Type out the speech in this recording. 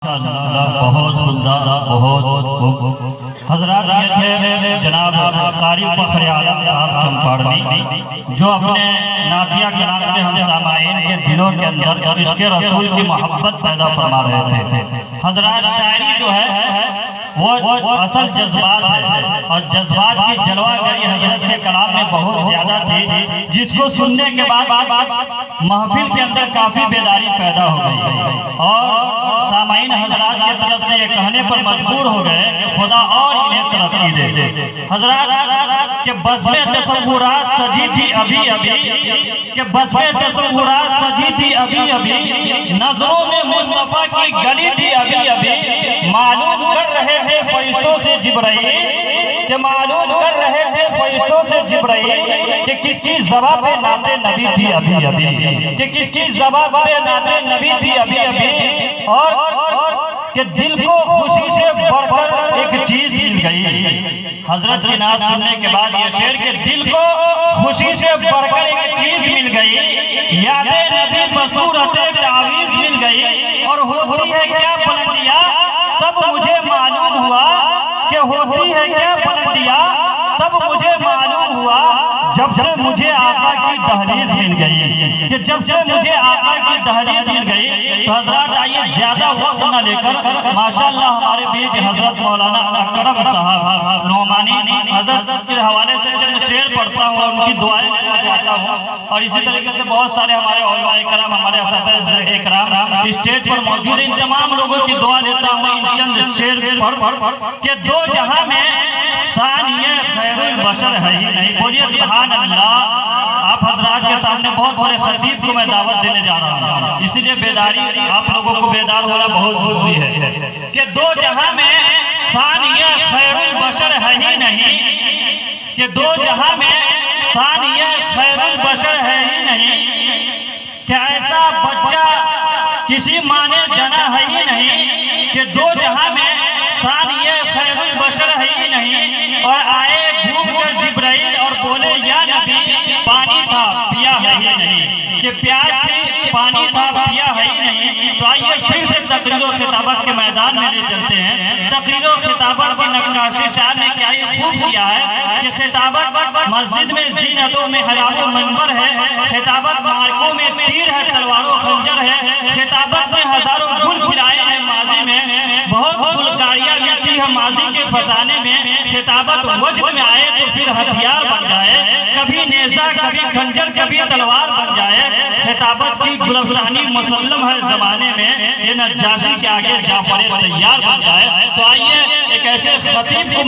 ماشاءاللہ بہت سندر، بہت خوب۔ حضرات یہ تھے جناب قاری فخر عالم صاحب چمپارنی، جو اپنے نعتیہ کلام سے ہم سامعین کے دلوں کے اندر عشق رسول کی محبت پیدا فرما رہے تھے۔ حضرات شاعری جو ہے وہ اصل جذبات ہے، اور جذبات کی جلوہ گری حضرت کے کلام میں بہت زیادہ تھی، جس کو سننے کے بعد محفل کے اندر کافی بیداری پیدا ہو گئی، اور سامعین حضرات کی طرف سے یہ کہنے پر مجبور ہو گئے کہ خدا اور انہیں ترقی دے۔ حضرات کہ بزم تصورات سجی تھی ابھی ابھی، کہ بزم تصورات سجی تھی ابھی ابھی، نظروں میں مصطفیٰ کی گلی تھی ابھی ابھی، معلوم کر رہے تھے فرشتوں سے جبرائیل، کہ معلوم کر رہے تھے فرشتوں سے جبرائیل کہ کس کی زبان پہ نعت نبی تھی ابھی ابھی، کہ کس کی زبان پہ نعت نبی تھی ابھی ابھی، اور کہ دل کو خوشی سے بڑھ کر ایک چیز مل گئی۔ حضرت کی نعت سننے کے بعد یہ شعر کہ دل کو خوشی سے بڑھ کر ایک چیز مل گئی، یاد نبی بصورت تعویذ مل گئی، اور ہوتی ہے کیا بلندیاں تب مجھے معلوم ہوا، کہ ہوتی ہے کیا بلندیاں تب مجھے معلوم ہوا، جب سے مجھے آقا کی دہلیز مل گئی، کہ جب سے مجھے آقا کی دہلیز مل گئی۔ تو حضرات آئیے زیادہ وقت نہ لے کر ماشاءاللہ ہمارے بیچ حضرت مولانا اکرم صاحب نعمانی حضرت کے حوالے سے چند شعر پڑھتا ہوں اور ان کی دعائیں لینا چاہتا ہوں، اور اسی طریقے سے بہت سارے ہمارے علماء کرام، ہمارے اساتذہ کرام اسٹیج پر موجود ہیں، ان تمام لوگوں کی دعا لیتا ہوں ان چند شعر پڑھ کہ دو جہاں میں ثانیہ خیر البشر ہے ہی نہیں۔ بولیے سبحان اللہ۔ آپ حضرات کے سامنے بہت بڑے خطیب کو میں دعوت دینے جا رہا ہوں، اسی لیے بیداری آپ لوگوں کو بیدار ہونا بہت ضروری ہے، کہ دو جہاں میں ثانیہ خیر البشر ہے ہی نہیں، کہ دو جہاں میں ثانیہ خیر البشر ہے ہی نہیں، کہ ایسا بچہ کسی ماں نے جنا ہے ہی نہیں، کہ دو جہاں میں ثانیہ خیر البشر ہے ہی نہیں، اور آئے گھوم کر جبرائیل اور بولے یا نبی پانی تھا پیا ہے ہی نہیں، کہ پیاس تھی پانی تھا پیا ہے ہی نہیں۔ تو آئیے پھر سے تقریر و خطابت کے میدان میں لے چلتے ہیں۔ تقریر و خطابت کی نقاشی شاعر نے کیا یہ خوب کیا ہے کہ خطابت مسجد میں زینتوں میں حرام و منبر ہے، خطابت معرکوں میں تیر ہے تلوار و خنجر ہے، خطابت میں ہزاروں گل کھلائے ہیں ماضی میں، بہت گلکاریاں ملتی ہے ماضی کے فسانے میں، خطابت وجد میں آئے تو پھر ہتھیار بن جائے، کبھی نیزہ کبھی خنجر کبھی تلوار بن جائے، خطابت کی گلفشانی مسلم ہے زمانے میں، یہ نجاشی کے آگے جعفر تیار بن جائے۔ تو آئیے ایک ایسے خطیب کو